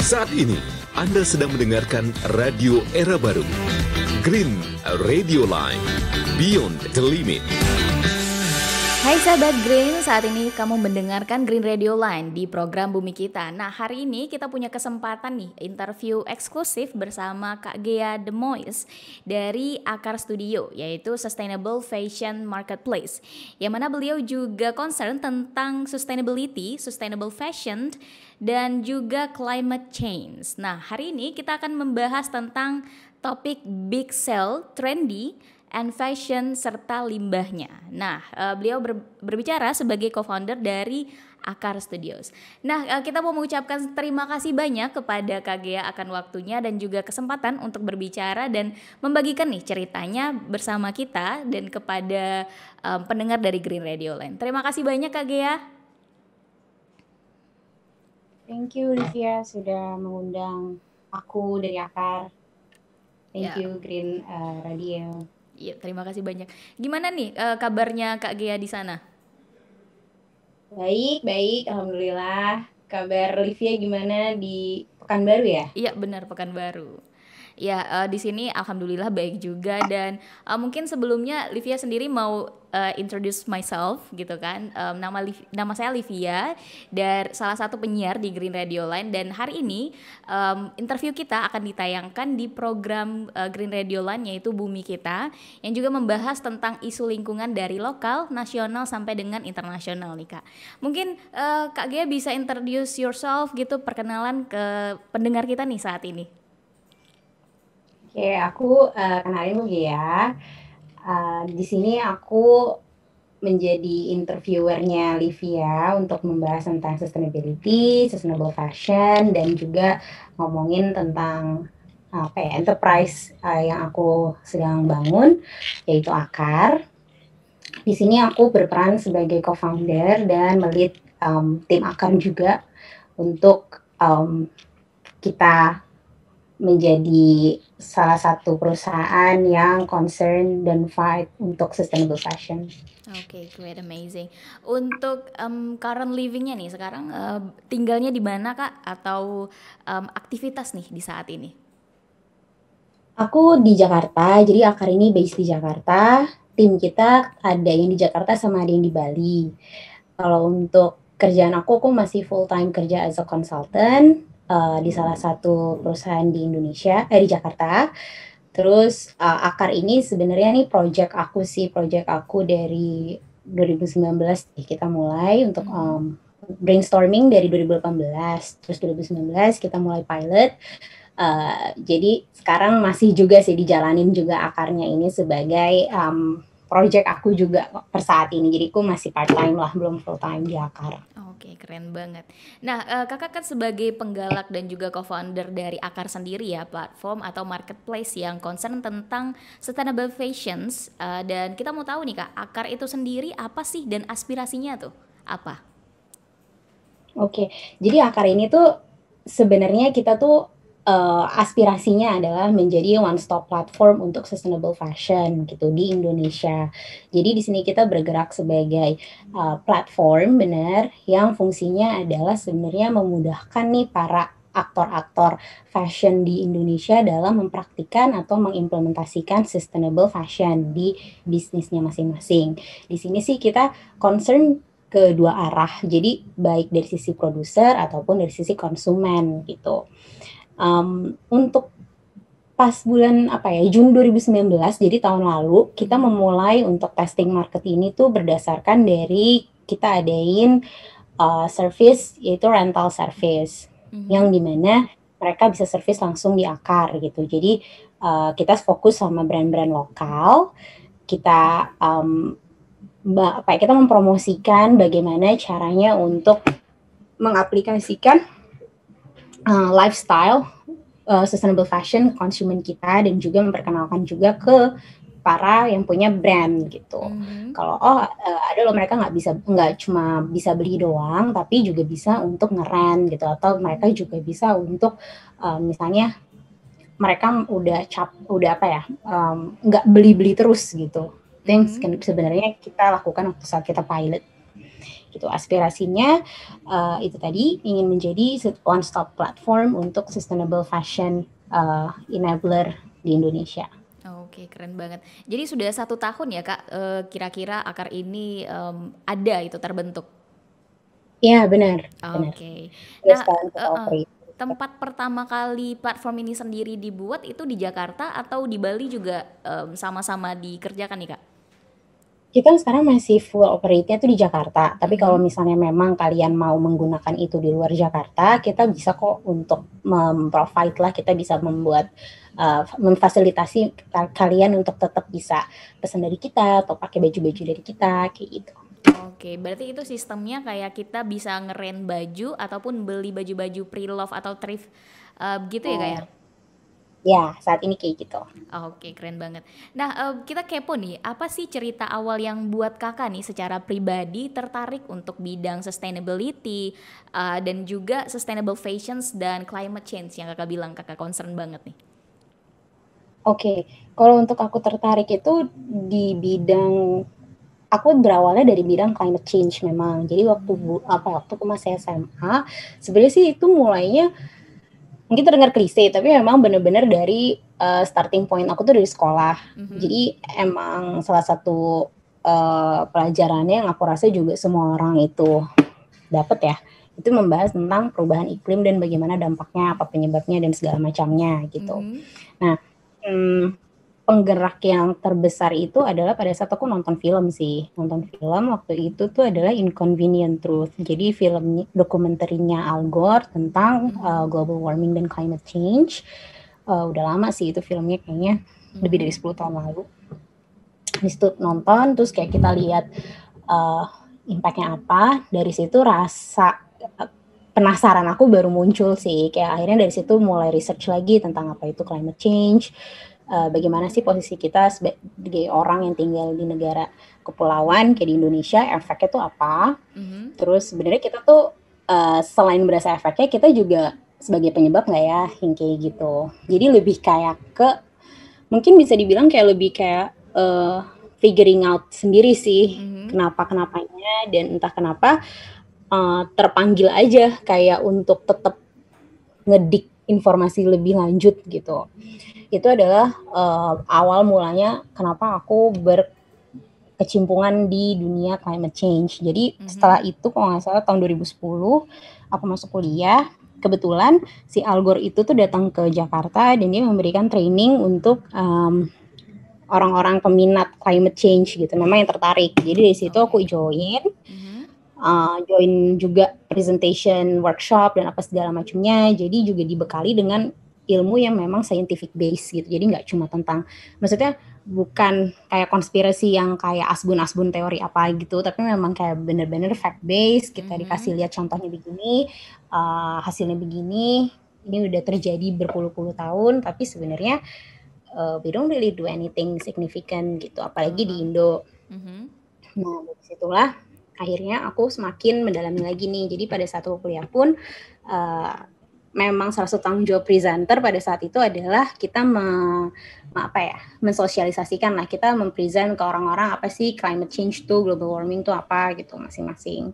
Saat ini, Anda sedang mendengarkan Radio Era Baru. Green Radio Line, Beyond the Limit. Hai sahabat Green, saat ini kamu mendengarkan Green Radio Line di program Bumi Kita. Nah, hari ini kita punya kesempatan nih interview eksklusif bersama Kak Ghea Demois dari Akar Studio, yaitu Sustainable Fashion Marketplace. Yang mana beliau juga concern tentang sustainability, sustainable fashion, dan juga climate change. Nah, hari ini kita akan membahas tentang topik big sale, trendy, and fashion serta limbahnya. Nah, beliau berbicara sebagai co-founder dari Akar Studios. Nah, kita mau mengucapkan terima kasih banyak kepada Kak Ghea akan waktunya dan juga kesempatan untuk berbicara dan membagikan nih ceritanya bersama kita dan kepada pendengar dari Green Radio Line. Terima kasih banyak Kak Ghea. Thank you Livia sudah mengundang aku dari Akar. Thank you Green Radio. Iya, terima kasih banyak. Gimana nih kabarnya Kak Ghea di sana? Baik, alhamdulillah. Kabar Livia gimana di Pekanbaru ya? Iya, benar Pekanbaru. Ya, di sini alhamdulillah baik juga dan mungkin sebelumnya Livia sendiri mau introduce myself gitu kan. Nama saya Livia dari salah satu penyiar di Green Radio Line dan hari ini interview kita akan ditayangkan di program Green Radio Line yaitu Bumi Kita yang juga membahas tentang isu lingkungan dari lokal, nasional sampai dengan internasional nih Kak. Mungkin Kak Ghea bisa introduce yourself gitu, perkenalan ke pendengar kita nih saat ini. Oke, aku kenalin dulu ya. Di sini aku menjadi interviewernya Livia untuk membahas tentang sustainability, sustainable fashion, dan juga ngomongin tentang enterprise yang aku sedang bangun, yaitu Akar. Di sini aku berperan sebagai co-founder dan melit tim Akar juga untuk kita menjadi salah satu perusahaan yang concern dan fight untuk sustainable fashion. Oke, great, amazing. Untuk current livingnya nih sekarang tinggalnya di mana Kak? Atau aktivitas nih di saat ini? Aku di Jakarta, jadi Akar ini base di Jakarta. Tim kita ada yang di Jakarta sama ada yang di Bali. Kalau untuk kerjaan aku masih full time kerja as a consultant di salah satu perusahaan di Indonesia, di Jakarta. Terus Akar ini sebenarnya nih project aku dari 2019 kita mulai untuk brainstorming dari 2018. Terus 2019 kita mulai pilot. Jadi sekarang masih juga sih dijalanin juga Akarnya ini sebagai project aku juga per saat ini. Jadi aku masih part time lah, belum full time di Akar. Oke, keren banget. Nah, kakak kan sebagai penggalak dan juga co-founder dari Akar sendiri ya, platform atau marketplace yang concern tentang sustainable fashions. Dan kita mau tahu nih Kak, Akar itu sendiri apa sih dan aspirasinya tuh apa? Oke, jadi Akar ini tuh sebenarnya kita tuh aspirasinya adalah menjadi one stop platform untuk sustainable fashion gitu di Indonesia. Jadi di sini kita bergerak sebagai platform benar yang fungsinya adalah sebenarnya memudahkan nih para aktor-aktor fashion di Indonesia dalam mempraktikkan atau mengimplementasikan sustainable fashion di bisnisnya masing-masing. Di sini sih kita concern kedua arah. Jadi baik dari sisi produser ataupun dari sisi konsumen gitu. Untuk pas bulan Juni 2019, jadi tahun lalu kita memulai untuk testing market ini tuh berdasarkan dari kita adain service yaitu rental service yang dimana mereka bisa service langsung di Akar gitu. Jadi kita fokus sama brand-brand lokal, kita kita mempromosikan bagaimana caranya untuk mengaplikasikan lifestyle sustainable fashion konsumen kita dan juga memperkenalkan juga ke para yang punya brand gitu. Kalau ada loh mereka nggak cuma bisa beli doang, tapi juga bisa untuk ngerent gitu, atau mereka juga bisa untuk misalnya mereka nggak beli terus gitu. Itu yang sebenarnya kita lakukan waktu saat kita pilot. Gitu aspirasinya itu tadi ingin menjadi one stop platform untuk sustainable fashion enabler di Indonesia. Oke, keren banget. Jadi sudah 1 tahun ya Kak, kira-kira Akar ini ada itu terbentuk. Ya benar, benar. Oke. Terus Nah, sekarang kita operate. tempat pertama kali platform ini sendiri dibuat itu di Jakarta atau di Bali juga sama-sama dikerjakan nih Kak? Kita sekarang masih full operate-nya tuh di Jakarta. Tapi kalau Mhm. misalnya memang kalian mau menggunakan itu di luar Jakarta, kita bisa kok untuk memprovide lah, kita bisa membuat memfasilitasi kalian untuk tetap bisa pesan dari kita atau pakai baju-baju dari kita kayak gitu. Oke, berarti itu sistemnya kayak kita bisa ngeren baju ataupun beli baju-baju pre-love atau thrift gitu ya Kak ya? Ya, saat ini kayak gitu. Oke, keren banget. Nah, kita kepo nih, apa sih cerita awal yang buat Kakak nih secara pribadi tertarik untuk bidang sustainability dan juga sustainable fashions dan climate change yang Kakak bilang Kakak concern banget nih? Oke, kalau untuk aku tertarik itu di bidang aku berawalnya dari bidang climate change memang. Jadi waktu aku masih SMA, sebenarnya sih itu mulainya mungkin terdengar klise, tapi memang benar-benar dari starting point aku tuh dari sekolah. Jadi emang salah satu pelajarannya yang aku rasa juga semua orang itu dapat ya, itu membahas tentang perubahan iklim dan bagaimana dampaknya, apa penyebabnya dan segala macamnya gitu. Nah, penggerak yang terbesar itu adalah pada saat aku nonton film sih. Nonton film waktu itu tuh adalah Inconvenient Truth. Jadi film dokumenterinya Al Gore tentang global warming dan climate change. Udah lama sih itu filmnya, kayaknya lebih dari 10 tahun lalu. Habis itu nonton, terus kayak kita lihat impact-nya apa. Dari situ rasa penasaran aku baru muncul sih. Kayak akhirnya dari situ mulai research lagi tentang apa itu climate change. Bagaimana sih posisi kita sebagai orang yang tinggal di negara kepulauan kayak di Indonesia, efeknya tuh apa. Terus sebenarnya kita tuh selain berasa efeknya, kita juga sebagai penyebab nggak ya, yang kayak gitu. Jadi lebih kayak mungkin bisa dibilang kayak lebih kayak figuring out sendiri sih kenapa-kenapanya, dan entah kenapa terpanggil aja kayak untuk tetap ngedik informasi lebih lanjut gitu. Itu adalah awal mulanya kenapa aku berkecimpungan di dunia climate change. Jadi setelah itu kalau nggak salah tahun 2010 aku masuk kuliah. Kebetulan si Al Gore itu tuh datang ke Jakarta dan dia memberikan training untuk orang-orang peminat climate change gitu, memang yang tertarik. Jadi dari situ aku join juga presentation, workshop dan apa segala macamnya. Jadi juga dibekali dengan ilmu yang memang scientific base gitu. Jadi nggak cuma tentang, maksudnya bukan kayak konspirasi yang kayak asbun teori apa gitu, tapi memang kayak bener-bener fact base. Kita dikasih lihat contohnya begini, hasilnya begini, ini udah terjadi berpuluh-puluh tahun, tapi sebenarnya we don't really do anything significant gitu, apalagi di Indo. Nah, dari situlah akhirnya aku semakin mendalami lagi nih. Jadi pada saat aku kuliah pun memang salah satu tanggung jawab presenter pada saat itu adalah kita mensosialisasikan lah, kita mempresent ke orang-orang apa sih climate change tuh, global warming tuh apa gitu masing-masing.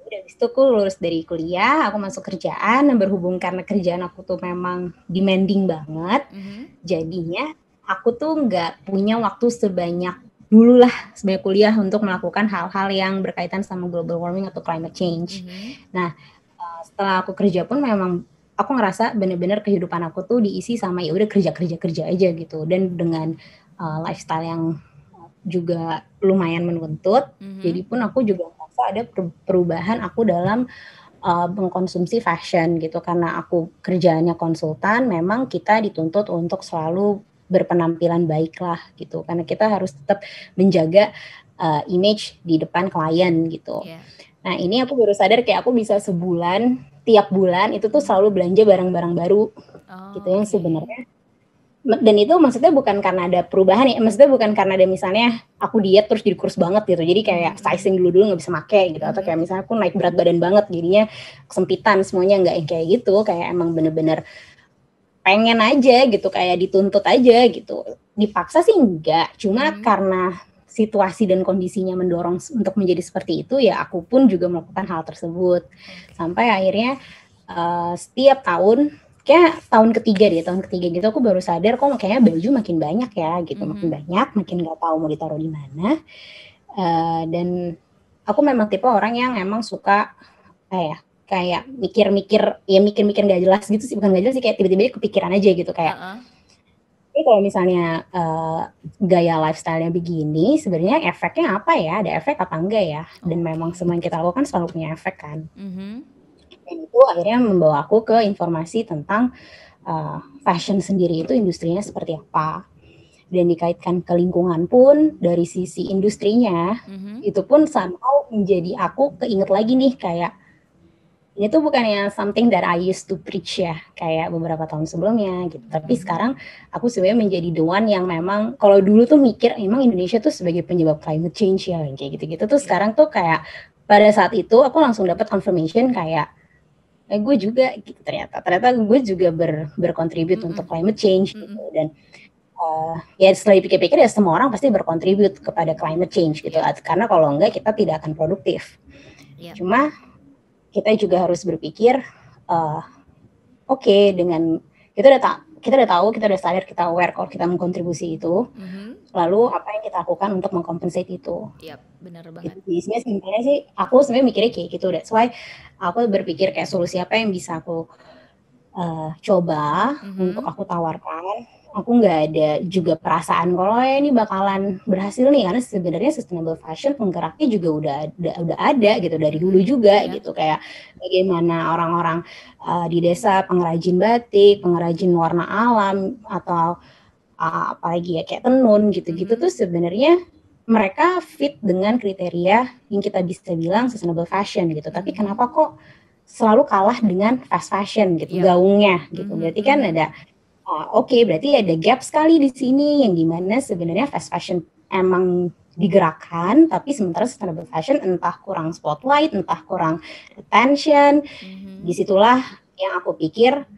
Dari situ aku lulus dari kuliah, aku masuk kerjaan, dan berhubung karena kerjaan aku tuh memang demanding banget, jadinya aku tuh nggak punya waktu sebanyak dulu lah sebanyak kuliah untuk melakukan hal-hal yang berkaitan sama global warming atau climate change. Nah, setelah aku kerja pun memang aku ngerasa bener-bener kehidupan aku tuh diisi sama ya udah kerja aja gitu, dan dengan lifestyle yang juga lumayan menuntut. Jadi pun aku juga merasa ada perubahan aku dalam mengkonsumsi fashion gitu, karena aku kerjaannya konsultan, memang kita dituntut untuk selalu berpenampilan baik lah gitu, karena kita harus tetap menjaga image di depan klien gitu. Nah, ini aku baru sadar kayak aku bisa tiap bulan itu tuh selalu belanja barang-barang baru gitu, yang sebenarnya, dan itu maksudnya bukan karena ada perubahan ya, maksudnya bukan karena ada misalnya aku diet terus jadi kurus banget gitu, jadi kayak sizing dulu nggak bisa make gitu, atau kayak misalnya aku naik berat badan banget jadinya kesempitan semuanya, nggak yang kayak gitu, kayak emang bener-bener pengen aja gitu, kayak dituntut aja gitu. Dipaksa sih enggak, cuma karena situasi dan kondisinya mendorong untuk menjadi seperti itu, ya aku pun juga melakukan hal tersebut. Sampai akhirnya setiap tahun, kayak tahun ketiga gitu aku baru sadar kok kayaknya baju makin banyak ya gitu, makin banyak, makin nggak tahu mau ditaruh di mana. Dan aku memang tipe orang yang emang suka kayak mikir-mikir nggak jelas gitu sih, bukan nggak jelas sih, kayak tiba-tiba kepikiran aja gitu kayak. Tapi kalau misalnya gaya lifestyle-nya begini, sebenarnya efeknya apa ya? Ada efek apa enggak ya? Dan memang semua yang kita lakukan selalu punya efek kan. Dan itu akhirnya membawa aku ke informasi tentang fashion sendiri itu industrinya seperti apa. Dan dikaitkan ke lingkungan pun dari sisi industrinya, itu pun somehow menjadi aku keinget lagi nih kayak, ini tuh bukannya something that I used to preach ya, kayak beberapa tahun sebelumnya gitu. Tapi sekarang aku sebenarnya menjadi the one yang memang, kalau dulu tuh mikir emang Indonesia tuh sebagai penyebab climate change ya, kayak gitu-gitu. Tuh sekarang tuh kayak pada saat itu aku langsung dapat confirmation kayak, gue juga gitu, ternyata gue juga berkontribut untuk climate change gitu. Dan ya setelah dipikir-pikir ya semua orang pasti berkontribut kepada climate change gitu. Karena kalau enggak kita tidak akan produktif. Cuma kita juga harus berpikir, oke, dengan kita udah tahu, kita udah sadar, kita aware kalau kita mengkontribusi itu, lalu apa yang kita lakukan untuk mengcompensate itu. Benar banget. Jadi sebenarnya sih aku sebenarnya mikirnya kayak gitu, that's why aku berpikir kayak solusi apa yang bisa aku coba untuk aku tawarkan. Aku nggak ada juga perasaan kalau ini bakalan berhasil nih, karena sebenarnya sustainable fashion penggeraknya juga udah ada gitu dari dulu juga gitu, kayak bagaimana orang-orang di desa pengrajin batik, pengrajin warna alam atau apalagi ya kayak tenun gitu-gitu tuh sebenarnya mereka fit dengan kriteria yang kita bisa bilang sustainable fashion gitu. Tapi kenapa kok selalu kalah dengan fast fashion gitu, gaungnya gitu. Berarti kan ada berarti ada gap sekali di sini yang dimana sebenarnya fast fashion emang digerakkan, tapi sementara sustainable fashion entah kurang spotlight, entah kurang attention. Disitulah yang aku pikir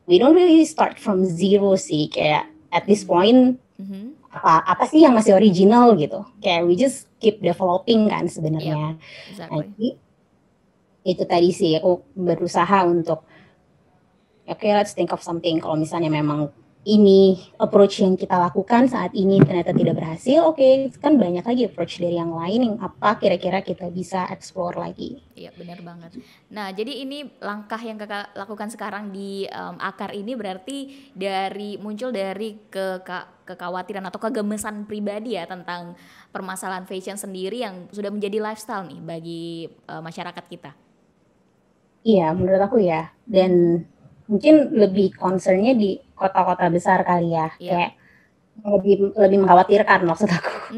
we don't really start from zero sih, kayak at this point apa sih yang masih original gitu, kayak we just keep developing kan sebenarnya. Jadi itu tadi sih aku berusaha untuk let's think of something. Kalau misalnya memang ini approach yang kita lakukan saat ini ternyata tidak berhasil, kan banyak lagi approach dari yang lain yang apa kira-kira kita bisa explore lagi. Iya, benar banget. Nah, jadi ini langkah yang kakak lakukan sekarang di Akar ini berarti muncul dari kekhawatiran atau kegemesan pribadi ya tentang permasalahan fashion sendiri yang sudah menjadi lifestyle nih bagi masyarakat kita. Iya, menurut aku ya. Dan mungkin lebih concernnya di kota-kota besar kali ya, kayak lebih mengkhawatirkan maksud aku.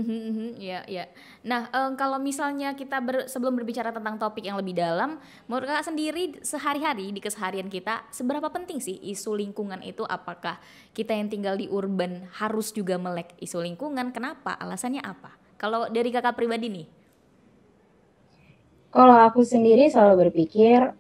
Iya. Nah, kalau misalnya kita sebelum berbicara tentang topik yang lebih dalam, menurut kakak sendiri sehari-hari di keseharian kita, seberapa penting sih isu lingkungan itu? Apakah kita yang tinggal di urban harus juga melek isu lingkungan? Kenapa? Alasannya apa? Kalau dari kakak pribadi nih? Kalau aku sendiri selalu berpikir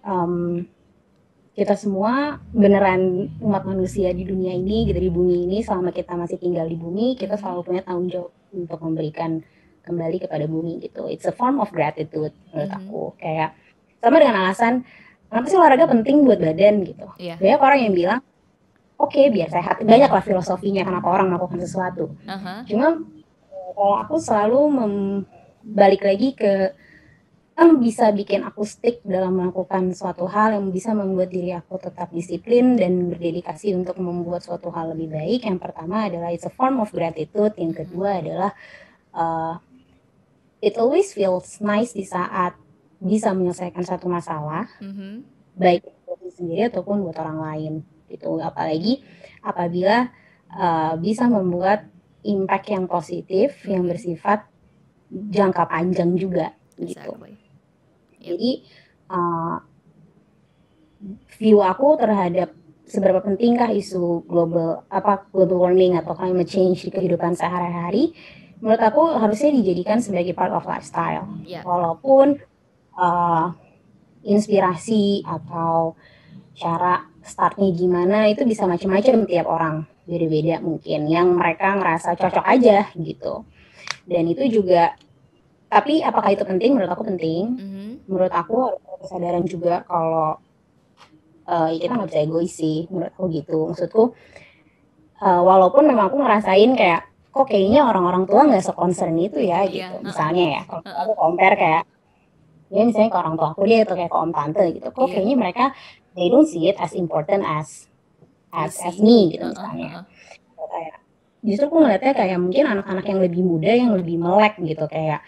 kita semua beneran umat manusia di dunia ini gitu, di bumi ini, selama kita masih tinggal di bumi, kita selalu punya tanggung jawab untuk memberikan kembali kepada bumi gitu. It's a form of gratitude menurut aku. Kayak sama dengan alasan kenapa sih olahraga penting buat badan gitu. Banyak orang yang bilang biar sehat, banyak lah filosofinya kenapa orang melakukan sesuatu. Cuma kalau aku selalu balik lagi ke yang bisa bikin aku stick dalam melakukan suatu hal, yang bisa membuat diri aku tetap disiplin dan berdedikasi untuk membuat suatu hal lebih baik. Yang pertama adalah it's a form of gratitude. Yang kedua adalah it always feels nice di saat bisa menyelesaikan satu masalah, baik buat diri sendiri ataupun buat orang lain gitu. Apalagi apabila bisa membuat impact yang positif, yang bersifat jangka panjang juga gitu. Jadi view aku terhadap seberapa pentingkah isu global warming atau climate change di kehidupan sehari-hari, menurut aku harusnya dijadikan sebagai part of lifestyle. Walaupun inspirasi atau cara startnya gimana itu bisa macam-macam, tiap orang beda-beda mungkin, yang mereka ngerasa cocok aja gitu. Dan itu juga, tapi apakah itu penting? Menurut aku penting. Menurut aku harus ada kesadaran juga kalau ya kita nggak bisa egois sih, menurut aku gitu. Maksudku, walaupun memang aku ngerasain kayak, kok kayaknya orang-orang tua nggak se-concern itu ya gitu. Misalnya ya, kalau aku compare kayak, ya misalnya ke orang tua aku dia atau kayak ke om tante gitu, kok kayaknya mereka they don't see it as important as me gitu misalnya. Kayak, justru aku ngeliatnya kayak mungkin anak-anak yang lebih muda yang lebih melek gitu, kayak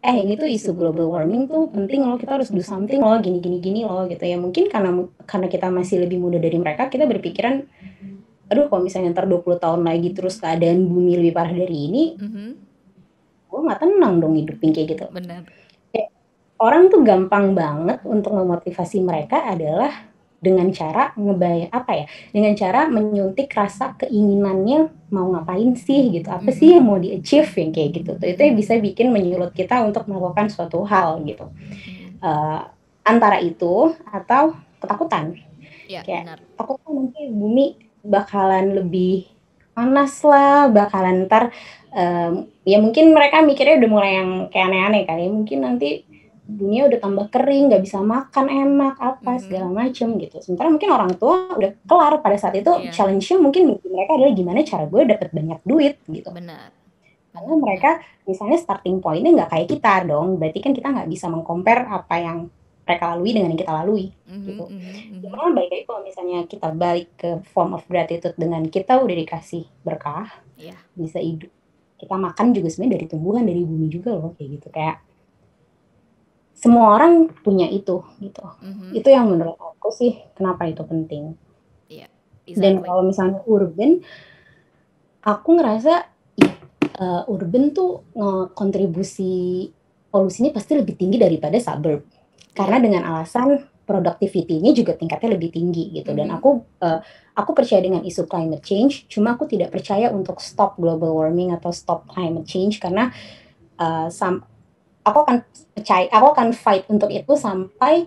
ini tuh isu global warming tuh penting loh, kita harus do something loh, gini loh gitu ya. Mungkin karena kita masih lebih muda dari mereka, kita berpikiran, aduh kalau misalnya ntar 20 tahun lagi terus keadaan bumi lebih parah dari ini, gue nggak tenang dong hidupin kayak gitu. Benar. Orang tuh gampang banget untuk memotivasi mereka adalah dengan cara dengan cara menyuntik rasa keinginannya mau ngapain sih gitu, apa sih yang mau di-achieve yang kayak gitu tuh, itu yang bisa bikin menyulut kita untuk melakukan suatu hal gitu. Antara itu atau ketakutan, kayak takut nanti bumi bakalan lebih panas lah, bakalan ntar ya mungkin mereka mikirnya udah mulai yang kayak aneh-aneh kali, mungkin nanti dunia udah tambah kering, nggak bisa makan enak apa segala macem gitu. Sementara mungkin orang tua udah kelar pada saat itu, challenge-nya mungkin mereka adalah gimana cara gue dapet banyak duit gitu. Benar. Karena mereka misalnya starting point-nya nggak kayak kita dong, berarti kan kita nggak bisa meng-compare apa yang mereka lalui dengan yang kita lalui gitu. Gimana baik lagi kalau misalnya kita balik ke form of gratitude dengan kita udah dikasih berkah, bisa hidup, kita makan juga sebenarnya dari tumbuhan, dari bumi juga loh kayak gitu. Kayak semua orang punya itu gitu. Itu yang menurut aku sih kenapa itu penting. Dan kalau misalnya urban, aku ngerasa urban tuh kontribusi polusinya pasti lebih tinggi daripada suburb. Karena dengan alasan productivity-nya juga tingkatnya lebih tinggi gitu. Dan aku percaya dengan isu climate change, cuma aku tidak percaya untuk stop global warming atau stop climate change, karena aku akan fight untuk itu sampai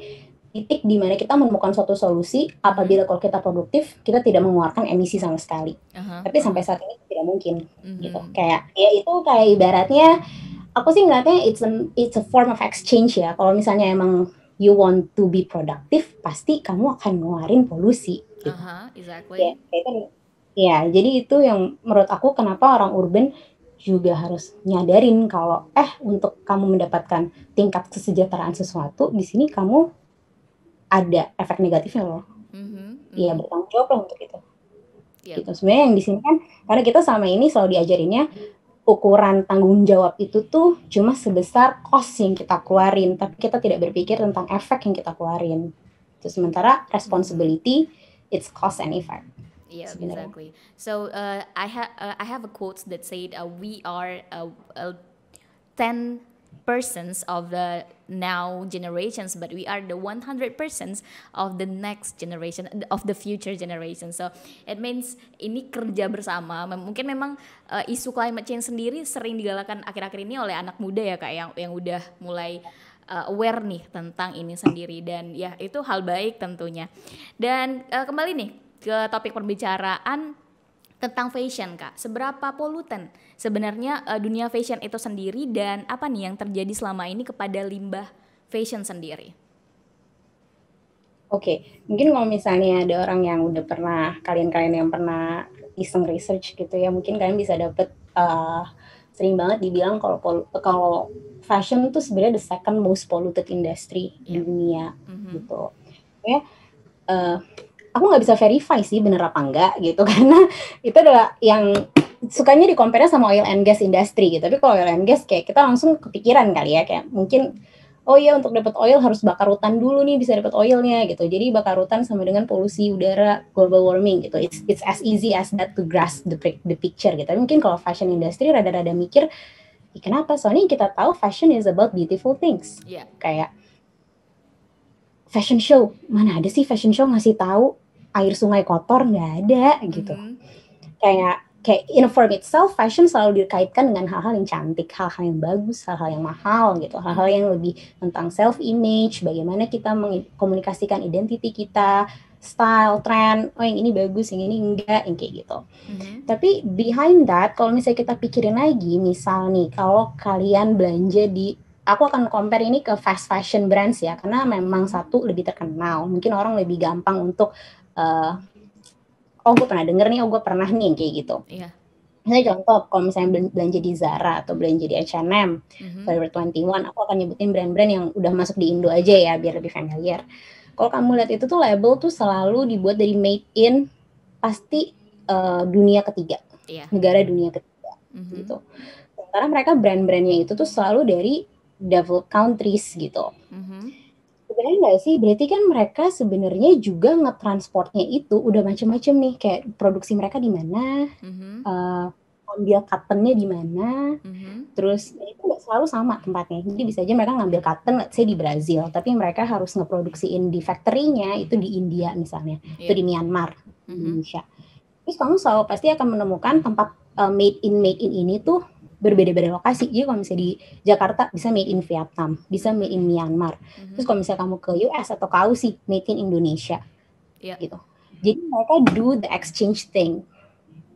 titik di mana kita menemukan suatu solusi apabila kalau kita produktif kita tidak mengeluarkan emisi sama sekali. Tapi sampai saat ini tidak mungkin gitu. Kayak ya itu kayak ibaratnya aku sih ngeliatnya it's a form of exchange ya. Kalau misalnya emang you want to be productive, pasti kamu akan ngeluarin polusi gitu. Exactly. Ya, jadi itu yang menurut aku kenapa orang urban juga harus nyadarin kalau untuk kamu mendapatkan tingkat kesejahteraan sesuatu, di sini kamu ada efek negatifnya loh. Iya, bertanggung jawab lah untuk itu. Gitu. Sebenarnya yang di sini kan karena kita selama ini selalu diajarinnya ukuran tanggung jawab itu tuh cuma sebesar cost yang kita keluarin, tapi kita tidak berpikir tentang efek yang kita keluarin. Terus sementara responsibility it's cost and effect. Yeah, exactly. So I have a quote that said we are 10 persons of the now generations, but we are the 100% of the next generation, of the future generation. So it means ini kerja bersama. Mungkin memang isu climate change sendiri sering digalakan akhir-akhir ini oleh anak muda ya Kak, yang udah mulai aware nih tentang ini sendiri, dan ya itu hal baik tentunya. Dan kembali nih ke topik pembicaraan tentang fashion Kak. Seberapa polutan sebenarnya dunia fashion itu sendiri, dan apa nih yang terjadi selama ini kepada limbah fashion sendiri? Oke, mungkin kalau misalnya ada orang yang udah pernah, kalian yang pernah iseng research gitu ya, mungkin kalian bisa dapet sering banget dibilang kalau fashion itu sebenarnya the second most polluted industry di dunia gitu. Ya, aku nggak bisa verify sih bener apa enggak gitu, karena itu adalah yang sukanya di-compare sama oil and gas industry gitu. Tapi kalau oil and gas kayak kita langsung kepikiran kali ya, kayak mungkin oh iya untuk dapat oil harus bakar hutan dulu nih bisa dapat oilnya gitu. Jadi bakar hutan sama dengan polusi udara, global warming gitu. It's as easy as that to grasp the picture gitu. Tapi mungkin kalau fashion industry rada-rada mikir, kenapa? Soalnya kita tahu fashion is about beautiful things. Kayak fashion show, mana ada sih fashion show ngasih tahu air sungai kotor, nggak ada gitu. Kayak in form itself, fashion selalu dikaitkan dengan hal-hal yang cantik, hal-hal yang bagus, hal-hal yang mahal gitu, hal-hal yang lebih tentang self image, bagaimana kita mengkomunikasikan identity kita, style, trend, oh yang ini bagus, yang ini enggak, yang kayak gitu. Mhm. Tapi behind that, kalau misalnya kita pikirin lagi, misal nih, kalau kalian belanja di, aku akan compare ini ke fast fashion brands ya, karena memang satu lebih terkenal, mungkin orang lebih gampang untuk, oh gue pernah denger nih, oh gue pernah nih, kayak gitu. Iya. Misalnya contoh, kalau misalnya belanja di Zara atau belanja di H&M, Mhm. Forever 21, aku akan nyebutin brand-brand yang udah masuk di Indo aja ya, biar lebih familiar. Kalau kamu lihat itu tuh label tuh selalu dibuat dari made in, pasti dunia ketiga, Iya. negara dunia ketiga, gitu. Sementara mereka brand-brandnya itu tuh selalu dari developed countries gitu. Sebenarnya nggak sih, berarti kan mereka sebenarnya juga nge-transportnya itu udah macam-macam nih, kayak produksi mereka di mana, ambil cotton-nya di mana, terus itu nggak selalu sama tempatnya. Jadi bisa aja mereka ngambil cotton, let's say di Brazil, tapi mereka harus ngeproduksiin di factory-nya itu di India misalnya, itu di Myanmar, Indonesia. Terus kamu selalu pasti akan menemukan tempat made in ini tuh berbeda-beda lokasi. Jadi kalau misalnya di Jakarta bisa made in Vietnam, bisa made in Myanmar. Terus kalau misalnya kamu ke US atau ke Aussie, made in Indonesia. Gitu. Jadi mereka do the exchange thing.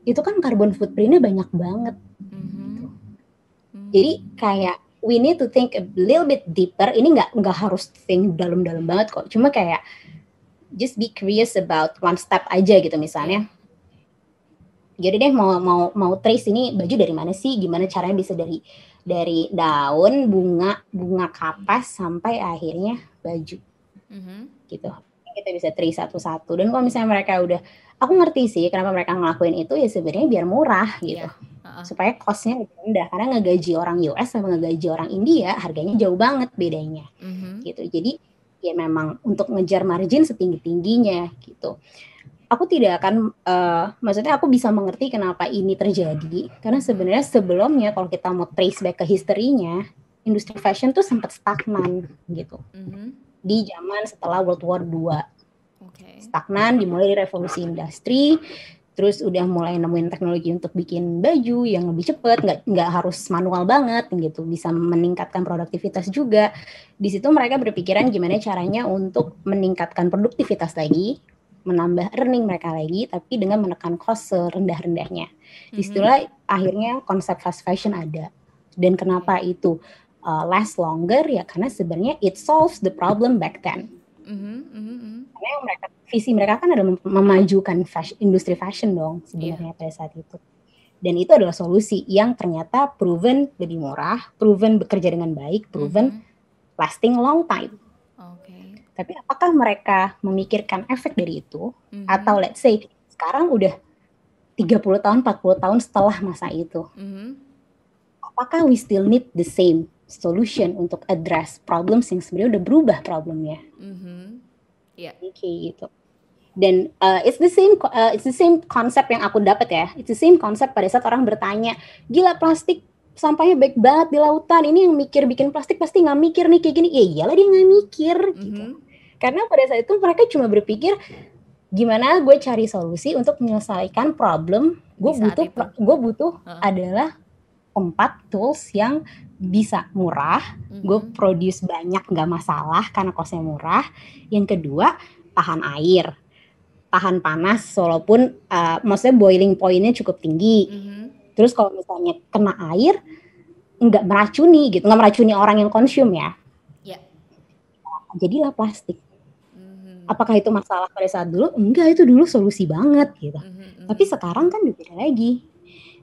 Itu kan carbon footprint-nya banyak banget. Gitu. Jadi kayak we need to think a little bit deeper. Ini nggak harus think dalam-dalam banget kok. Cuma kayak just be curious about one step aja gitu misalnya. Jadi deh mau trace ini baju dari mana sih? Gimana caranya bisa dari daun, bunga kapas sampai akhirnya baju. Gitu. Kita bisa trace satu-satu. Dan kalau misalnya mereka udah, aku ngerti sih kenapa mereka ngelakuin itu ya sebenarnya biar murah gitu. Supaya cost-nya lebih rendah. Karena ngegaji orang US sama ngegaji orang India harganya jauh banget bedanya. Gitu. Jadi ya memang untuk ngejar margin setinggi-tingginya gitu. Aku tidak akan, maksudnya aku bisa mengerti kenapa ini terjadi. Karena sebenarnya sebelumnya kalau kita mau trace back ke historinya, industri fashion tuh sempat stagnan gitu. Di zaman setelah World War II. Stagnan, dimulai dari revolusi industri, terus udah mulai nemuin teknologi untuk bikin baju yang lebih cepat, nggak harus manual banget gitu, bisa meningkatkan produktivitas juga. Di situ mereka berpikiran gimana caranya untuk meningkatkan produktivitas lagi, menambah earning mereka lagi, tapi dengan menekan cost serendah-rendahnya. Disitulah akhirnya konsep fast fashion ada. Dan kenapa itu last longer ya karena sebenarnya it solves the problem back then. Karena yang visi mereka kan adalah memajukan industri fashion dong sebenarnya pada saat itu. Dan itu adalah solusi yang ternyata proven lebih murah, proven bekerja dengan baik, proven lasting long time. Tapi apakah mereka memikirkan efek dari itu? Atau let's say sekarang udah 30 tahun, 40 tahun setelah masa itu. Apakah we still need the same solution untuk address problems yang sebenarnya udah berubah problemnya? Kayak gitu. Dan it's the same concept yang aku dapat ya. It's the same concept pada saat orang bertanya, gila plastik sampahnya baik banget di lautan. Ini yang mikir bikin plastik pasti nggak mikir nih kayak gini. Ya iyalah dia nggak mikir gitu. Karena pada saat itu mereka cuma berpikir gimana gue cari solusi untuk menyelesaikan problem. Gue butuh adalah tempat tools yang bisa murah. Gue produce banyak nggak masalah karena costnya murah. Yang kedua tahan air, tahan panas walaupun maksudnya boiling point-nya cukup tinggi. Terus kalau misalnya kena air nggak meracuni gitu, nggak meracuni orang yang consume ya. Jadilah plastik. Apakah itu masalah pada saat dulu? Enggak, itu dulu solusi banget gitu. Tapi sekarang kan berbeda lagi.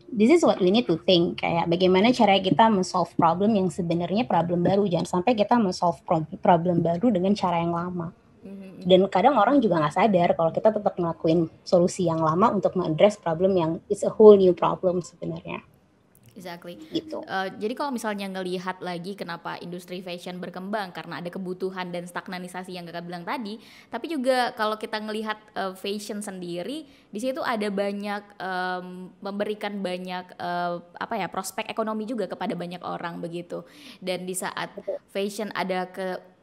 This is what we need to think. Kayak bagaimana cara kita men-solve problem yang sebenarnya problem baru. Jangan sampai kita men-solve problem baru dengan cara yang lama. Dan kadang orang juga nggak sadar kalau kita tetap ngelakuin solusi yang lama untuk mengaddress problem yang it's a whole new problem sebenarnya. Exactly. Gitu. Jadi kalau misalnya ngelihat lagi kenapa industri fashion berkembang karena ada kebutuhan dan stagnanisasi yang Kakak bilang tadi, tapi juga kalau kita ngelihat fashion sendiri di situ ada banyak memberikan banyak prospek ekonomi juga kepada banyak orang begitu. Dan di saat fashion ada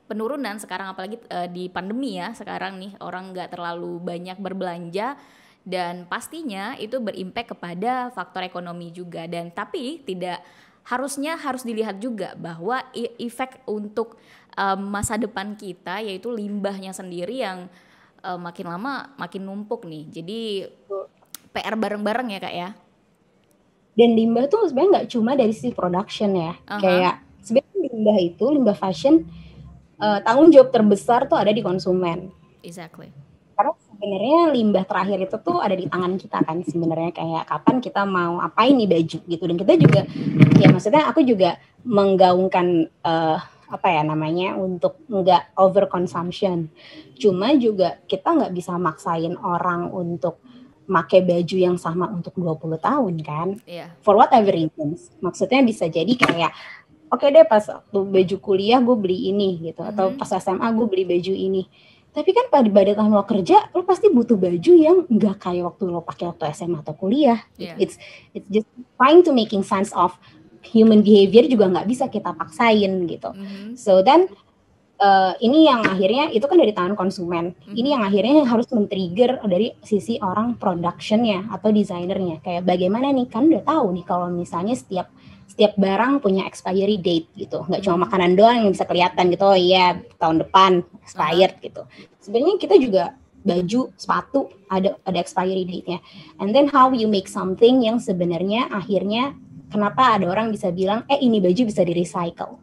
penurunan sekarang apalagi di pandemi ya sekarang nih orang nggak terlalu banyak berbelanja. Dan pastinya itu berimpact kepada faktor ekonomi juga. Dan tapi harus dilihat juga bahwa efek untuk masa depan kita yaitu limbahnya sendiri yang makin lama makin numpuk nih. Jadi PR bareng-bareng ya Kak ya. Dan limbah tuh sebenarnya nggak cuma dari sisi production ya. Kayak sebenarnya limbah fashion, tanggung jawab terbesar tuh ada di konsumen. Exactly. Karena sebenarnya limbah terakhir itu tuh ada di tangan kita kan sebenarnya, kayak kapan kita mau apain nih baju gitu. Dan kita juga, ya maksudnya aku juga menggaungkan apa ya namanya, untuk nggak over consumption. Cuma juga kita nggak bisa maksain orang untuk pakai baju yang sama untuk 20 tahun kan. Iya. For whatever reasons. Maksudnya bisa jadi kayak oke deh pas waktu baju kuliah gue beli ini gitu, atau pas SMA gue beli baju ini. Tapi kan pada tahun lo kerja, lo pasti butuh baju yang nggak kayak waktu lo pakai waktu SMA atau kuliah. Yeah. It's just trying to making sense of human behavior, juga nggak bisa kita paksain gitu. So then ini yang akhirnya itu kan dari tangan konsumen. Ini yang akhirnya harus men-trigger dari sisi orang productionnya atau desainernya. Kayak bagaimana nih, kan udah tahu nih kalau misalnya setiap barang punya expiry date gitu. Nggak cuma makanan doang yang bisa kelihatan gitu. Oh iya, tahun depan expired gitu. Sebenarnya kita juga baju, sepatu ada expiry date-nya. And then how you make something yang sebenarnya akhirnya kenapa ada orang bisa bilang ini baju bisa di-recycle.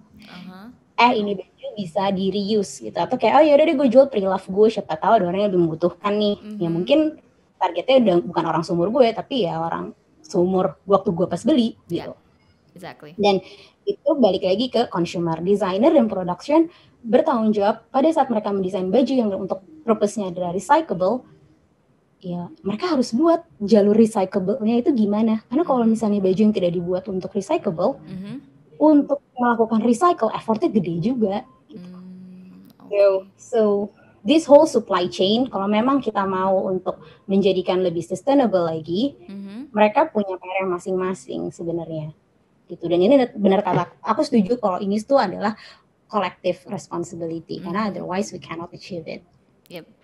Ini baju bisa di reuse gitu, atau kayak oh ya udah deh gue jual pre-love gue, siapa tahu ada orang yang lebih membutuhkan nih. Ya mungkin targetnya udah bukan orang seumur gue, tapi ya orang seumur waktu gue pas beli gitu. Exactly. Dan itu balik lagi ke consumer, designer dan production bertanggung jawab pada saat mereka mendesain baju yang untuk purpose-nya adalah recyclable. Ya mereka harus buat jalur recyclable-nya itu gimana, karena kalau misalnya baju yang tidak dibuat untuk recyclable, untuk melakukan recycle effortnya gede juga. So this whole supply chain, kalau memang kita mau untuk menjadikan lebih sustainable lagi, mereka punya PR masing-masing sebenarnya gitu. Dan ini benar kata aku, setuju kalau ini tuh adalah collective responsibility, karena otherwise we cannot achieve it.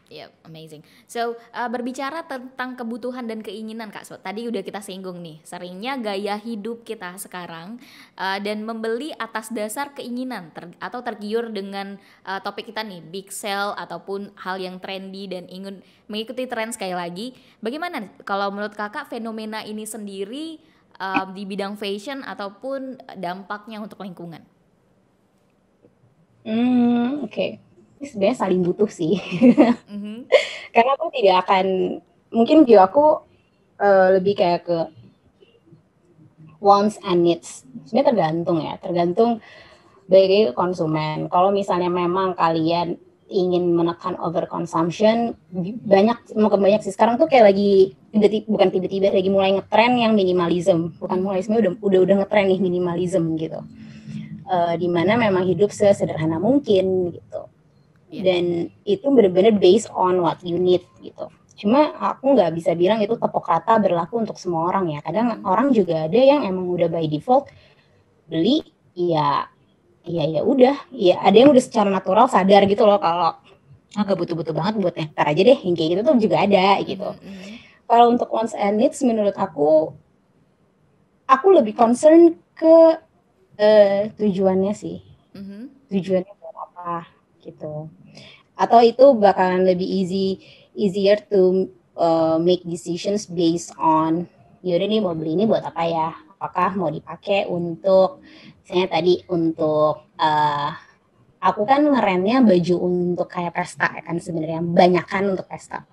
Yep, amazing. So, berbicara tentang kebutuhan dan keinginan Kak, tadi udah kita singgung nih, seringnya gaya hidup kita sekarang dan membeli atas dasar keinginan atau tergiur dengan topik kita nih, big sale ataupun hal yang trendy dan ingin mengikuti tren sekali lagi. Bagaimana kalau menurut Kakak fenomena ini sendiri di bidang fashion ataupun dampaknya untuk lingkungan? Oke. Sebenarnya saling butuh sih. Karena aku tidak akan, mungkin view aku lebih kayak ke wants and needs. Sebenarnya tergantung dari konsumen. Kalau misalnya memang kalian ingin menekan overconsumption, mungkin banyak sih sekarang tuh kayak lagi bukan tiba-tiba lagi mulai ngetren yang minimalism. Bukan mulai, sebenarnya udah ngetren nih minimalism gitu. Dimana memang hidup sesederhana mungkin gitu. Dan itu benar-benar based on what you need gitu. Cuma aku nggak bisa bilang itu tepok rata berlaku untuk semua orang ya. Kadang orang juga ada yang emang udah by default beli ya udah, ya ada yang udah secara natural sadar gitu loh kalau nggak butuh-butuh banget buat ntar aja deh, yang kayak gitu tuh juga ada gitu. Kalau untuk wants and needs, menurut aku lebih concern ke tujuannya sih. Tujuannya buat apa gitu. Atau itu bakalan lebih easier to make decisions based on yaudah nih mau beli ini buat apa ya, apakah mau dipakai untuk misalnya tadi untuk aku kan ngerentnya baju untuk kayak pesta ya kan, sebenarnya banyakan untuk pesta.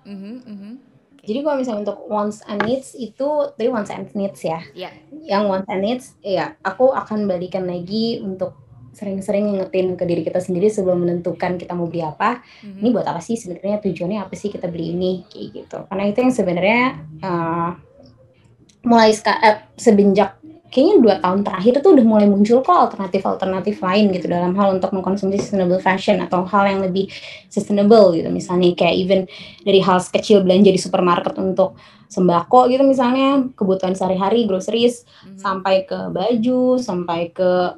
Jadi kalau misalnya untuk wants and needs itu tadi wants and needs ya. Yang wants and needs ya aku akan balikan lagi untuk sering-sering ngingetin ke diri kita sendiri sebelum menentukan kita mau beli apa. Ini buat apa sih sebenarnya, tujuannya apa sih kita beli ini, kayak gitu. Karena itu yang sebenarnya mulai semenjak kayaknya 2 tahun terakhir itu udah mulai muncul kok alternatif lain gitu dalam hal untuk mengkonsumsi sustainable fashion atau hal yang lebih sustainable gitu. Misalnya kayak even dari hal kecil belanja di supermarket untuk sembako gitu, misalnya kebutuhan sehari-hari, groceries, sampai ke baju, sampai ke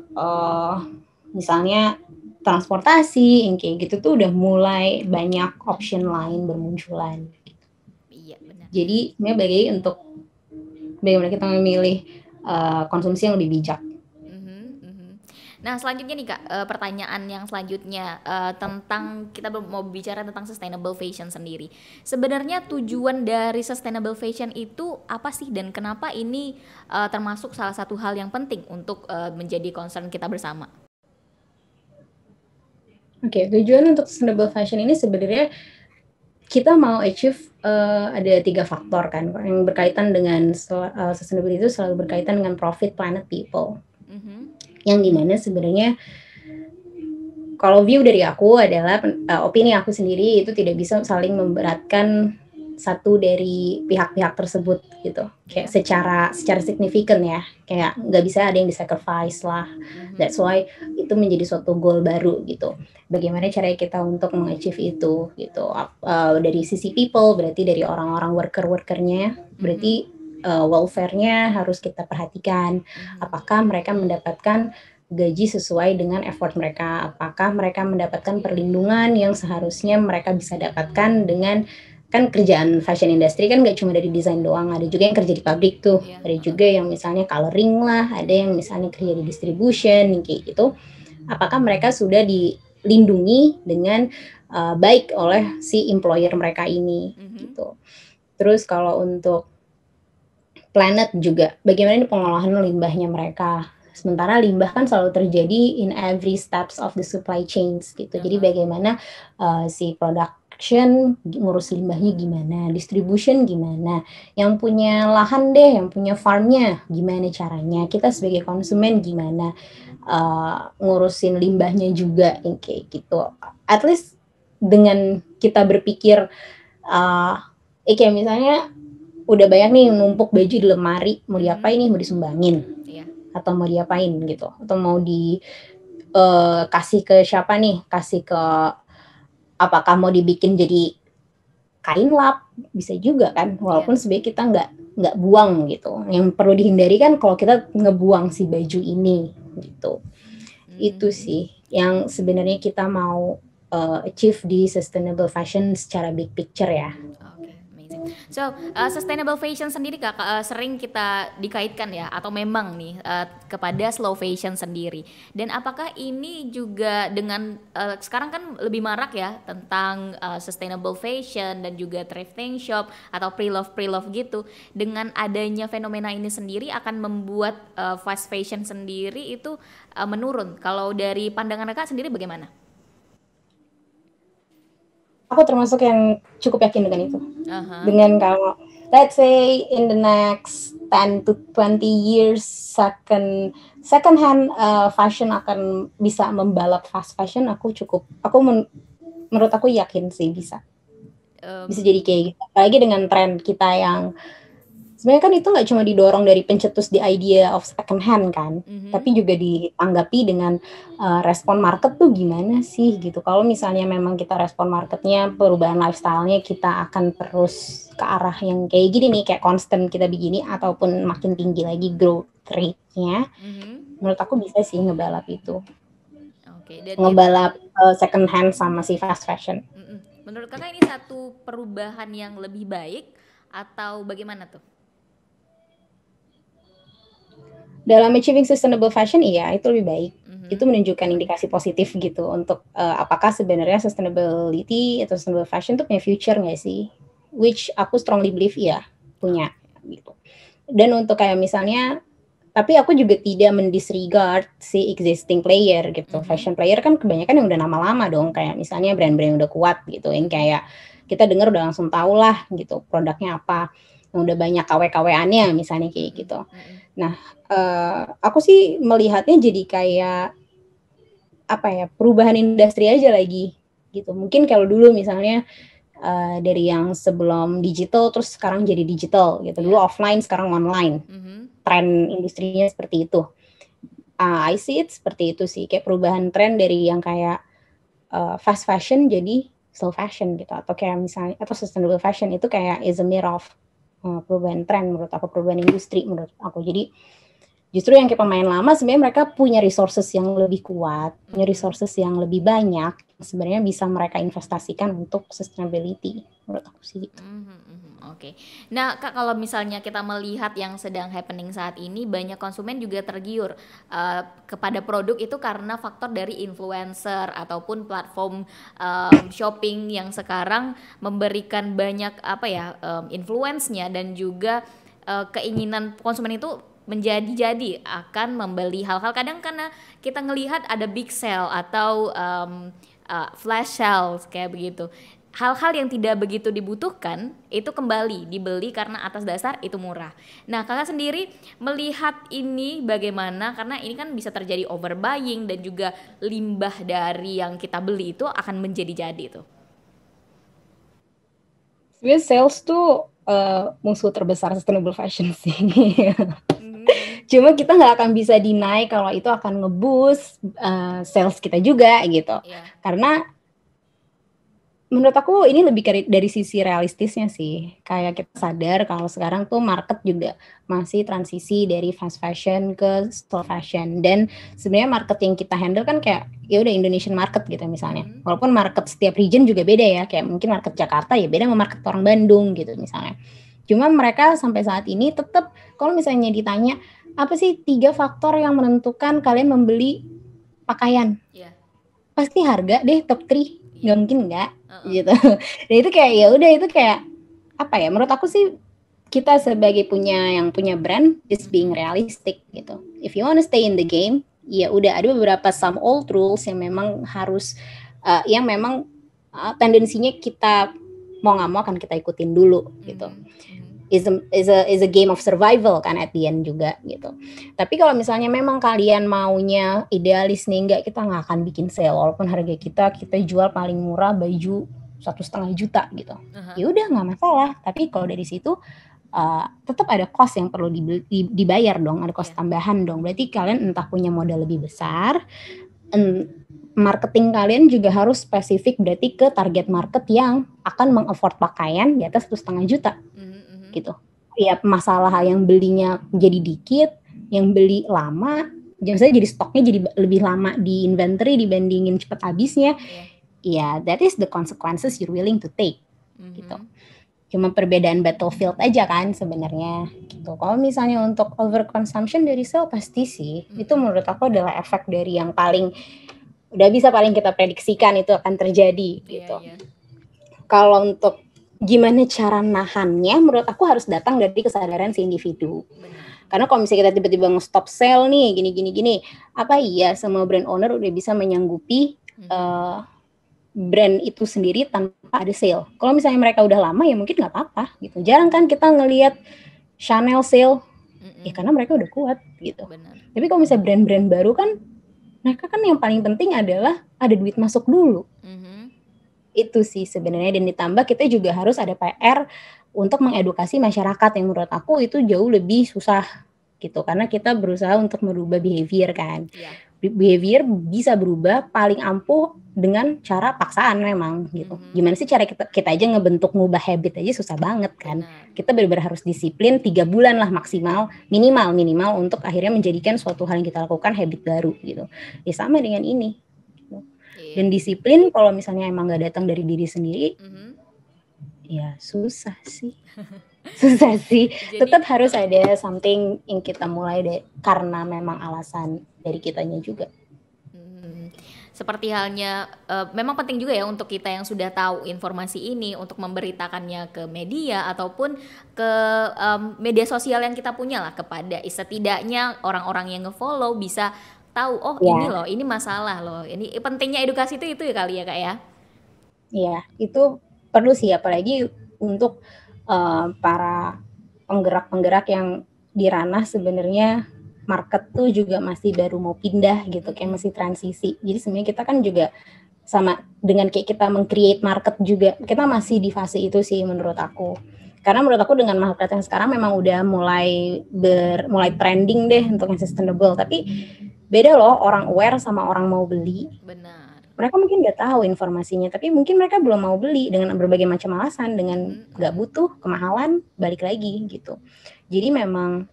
misalnya transportasi, yang kayak gitu tuh udah mulai banyak option lain bermunculan. Iya, benar. Jadi sebenarnya bagaimana kita memilih konsumsi yang lebih bijak. Nah, selanjutnya nih Kak, pertanyaan yang selanjutnya tentang kita mau bicara tentang sustainable fashion sendiri. Sebenarnya tujuan dari sustainable fashion itu apa sih dan kenapa ini termasuk salah satu hal yang penting untuk menjadi concern kita bersama? Oke, tujuan untuk sustainable fashion ini sebenarnya kita mau achieve ada 3 faktor kan yang berkaitan dengan sustainability itu selalu berkaitan dengan profit, planet, people. Yang dimana sebenarnya kalau view dari aku adalah opini aku sendiri itu tidak bisa saling memberatkan satu dari pihak-pihak tersebut gitu, kayak secara signifikan ya, kayak nggak bisa ada yang disacrifice lah. That's why itu menjadi suatu goal baru gitu. Bagaimana cara kita untuk mengachieve itu gitu. Dari sisi people berarti dari orang-orang workernya, berarti welfare-nya harus kita perhatikan. Apakah mereka mendapatkan gaji sesuai dengan effort mereka? Apakah mereka mendapatkan perlindungan yang seharusnya mereka bisa dapatkan dengan kan kerjaan fashion industry kan nggak cuma dari desain doang, ada juga yang kerja di pabrik tuh, ada juga yang misalnya coloring lah, ada yang misalnya kerja di distribution kayak gitu. Apakah mereka sudah dilindungi dengan baik oleh si employer mereka ini gitu. Terus kalau untuk planet juga, bagaimana pengolahan limbahnya mereka. Sementara limbah kan selalu terjadi in every steps of the supply chains gitu. Jadi bagaimana si production ngurus limbahnya gimana, distribution gimana, yang punya lahan deh, yang punya farmnya gimana caranya, kita sebagai konsumen gimana ngurusin limbahnya juga kayak gitu. At least dengan kita berpikir kayak misalnya udah banyak nih numpuk baju di lemari, mau diapain nih, mau disumbangin atau mau diapain gitu, atau mau kasih ke siapa nih, kasih ke apakah mau dibikin jadi kain lap, bisa juga kan, walaupun sebenarnya kita nggak buang gitu. Yang perlu dihindari kan kalau kita ngebuang si baju ini gitu. Itu sih yang sebenarnya kita mau achieve di sustainable fashion secara big picture ya. So, sustainable fashion sendiri Kak, sering kita dikaitkan ya, atau memang nih kepada slow fashion sendiri. Dan apakah ini juga dengan sekarang kan lebih marak ya tentang sustainable fashion dan juga thrifting shop atau pre-love gitu. Dengan adanya fenomena ini sendiri akan membuat fast fashion sendiri itu menurun. Kalau dari pandangan Kak sendiri bagaimana? Aku termasuk yang cukup yakin dengan itu. Dengan kalau let's say in the next 10 to 20 years second hand fashion akan bisa membalap fast fashion, menurut aku yakin sih bisa jadi kayak gitu. Apalagi dengan tren kita yang sebenarnya kan itu nggak cuma didorong dari pencetus the idea of second hand kan, tapi juga ditanggapi dengan respon market tuh gimana sih gitu. Kalau misalnya memang kita respon marketnya, perubahan lifestyle-nya kita akan terus ke arah yang kayak gini nih, kayak constant kita begini ataupun makin tinggi lagi growth rate-nya, menurut aku bisa sih ngebalap itu. Ngebalap second hand sama si fast fashion. Menurut Kakak ini satu perubahan yang lebih baik atau bagaimana tuh? Dalam achieving sustainable fashion, iya itu lebih baik. Itu menunjukkan indikasi positif gitu untuk apakah sebenarnya sustainability atau sustainable fashion itu punya future nggak sih? Which aku strongly believe iya punya gitu. Dan untuk kayak misalnya, tapi aku juga tidak mendisregard si existing player gitu. Fashion player kan kebanyakan yang udah lama-lama dong, kayak misalnya brand-brand yang udah kuat gitu, yang kayak kita dengar udah langsung tahu lah gitu produknya apa, yang udah banyak KW-KW-annya misalnya kayak gitu. Nah, aku sih melihatnya jadi kayak apa ya, perubahan industri aja lagi gitu. Mungkin kalau dulu misalnya dari yang sebelum digital terus sekarang jadi digital gitu. Dulu offline sekarang online. Tren industrinya seperti itu. I see it seperti itu sih, kayak perubahan tren dari yang kayak fast fashion jadi slow fashion gitu, atau kayak misalnya atau sustainable fashion itu kayak is a mirror of perubahan tren menurut aku, perubahan industri menurut aku. Jadi justru yang kayak pemain lama sebenarnya mereka punya resources yang lebih kuat, punya resources yang lebih banyak, sebenarnya bisa mereka investasikan untuk sustainability menurut aku sih gitu. Oke. Nah, Kak, kalau misalnya kita melihat yang sedang happening saat ini, banyak konsumen juga tergiur kepada produk itu karena faktor dari influencer ataupun platform shopping yang sekarang memberikan banyak apa ya influence-nya, dan juga keinginan konsumen itu menjadi akan membeli hal-hal, kadang karena kita ngelihat ada big sale atau flash sales kayak begitu. Hal-hal yang tidak begitu dibutuhkan itu kembali dibeli karena atas dasar itu murah. Nah, Kakak sendiri melihat ini bagaimana? Karena ini kan bisa terjadi overbuying dan juga limbah dari yang kita beli itu akan menjadi-jadi tuh. Sebenarnya sales tuh musuh terbesar sustainable fashion sih. Cuma kita nggak akan bisa deny kalau itu akan nge-boost sales kita juga gitu. Yeah. Karena menurut aku ini lebih dari sisi realistisnya sih. Kayak kita sadar kalau sekarang tuh market juga masih transisi dari fast fashion ke slow fashion. Dan sebenarnya market yang kita handle kan kayak ya udah Indonesian market gitu misalnya. Walaupun market setiap region juga beda ya. Kayak mungkin market Jakarta ya beda sama market orang Bandung gitu misalnya. Cuma mereka sampai saat ini tetap kalau misalnya ditanya apa sih 3 faktor yang menentukan kalian membeli pakaian? Yeah. Pasti harga deh, top 3. Nggak mungkin nggak gitu. Dan itu kayak ya udah, itu kayak apa ya, menurut aku sih kita sebagai yang punya brand just being realistic gitu. If you wanna stay in the game, ya udah ada beberapa some old rules yang memang harus yang memang tendensinya kita mau nggak mau akan kita ikutin dulu gitu. Is a game of survival kan at the end juga gitu. Tapi kalau misalnya memang kalian maunya idealis nih, enggak, kita nggak akan bikin sale walaupun harga kita jual paling murah baju 1,5 juta gitu. Ya udah nggak masalah. Tapi kalau dari situ tetap ada cost yang perlu dibayar dong, ada cost tambahan dong. Berarti kalian entah punya modal lebih besar, marketing kalian juga harus spesifik berarti ke target market yang akan meng-afford pakaian di atas 1,5 juta. Gitu. Ya masalah yang belinya jadi dikit, yang beli lama, misalnya jadi stoknya jadi lebih lama di inventory dibandingin cepat habisnya. Ya, that is the consequences you're willing to take. Gitu. Cuma perbedaan battlefield aja kan sebenarnya gitu. Kalau misalnya untuk overconsumption dari sale pasti sih, itu menurut aku adalah efek dari yang paling kita prediksikan itu akan terjadi gitu. Kalau untuk gimana cara nahannya, menurut aku harus datang dari kesadaran si individu. Karena kalau misalnya kita tiba-tiba nge-stop sale nih, gini, apa iya semua brand owner udah bisa menyanggupi brand itu sendiri tanpa ada sale? Kalau misalnya mereka udah lama ya mungkin nggak apa-apa gitu. Jarang kan kita ngelihat Chanel sale, ya karena mereka udah kuat gitu. Tapi kalau misalnya brand-brand baru kan, mereka kan yang paling penting adalah ada duit masuk dulu. Itu sih sebenarnya, dan ditambah kita juga harus ada PR untuk mengedukasi masyarakat yang menurut aku itu jauh lebih susah gitu, karena kita berusaha untuk merubah behavior kan. Behavior bisa berubah paling ampuh dengan cara paksaan memang gitu. Gimana sih cara kita aja ngubah habit aja susah banget kan. Kita benar-benar harus disiplin 3 bulan lah maksimal, minimal untuk akhirnya menjadikan suatu hal yang kita lakukan habit baru gitu. Ya sama dengan ini. Dan disiplin kalau misalnya emang gak datang dari diri sendiri, ya susah sih. Jadi, tetap harus ada something yang kita mulai karena memang alasan dari kitanya juga. Seperti halnya, memang penting juga ya untuk kita yang sudah tahu informasi ini untuk memberitakannya ke media ataupun ke media sosial yang kita punya lah, kepada setidaknya orang-orang yang nge-follow bisa tahu, oh ini loh, ini masalah loh, ini pentingnya edukasi itu ya kali ya Kak ya. Iya, itu perlu sih, apalagi untuk para penggerak-penggerak yang di ranah sebenarnya market tuh juga masih baru mau pindah gitu, kayak masih transisi. Jadi sebenarnya kita kan juga sama dengan kayak kita meng-create market juga, kita masih di fase itu sih menurut aku. Karena menurut aku dengan market yang sekarang memang udah mulai trending deh untuk yang sustainable, tapi beda loh orang aware sama orang mau beli. Benar. Mereka mungkin nggak tahu informasinya, tapi mungkin mereka belum mau beli dengan berbagai macam alasan, dengan nggak butuh, kemahalan, balik lagi gitu. Jadi memang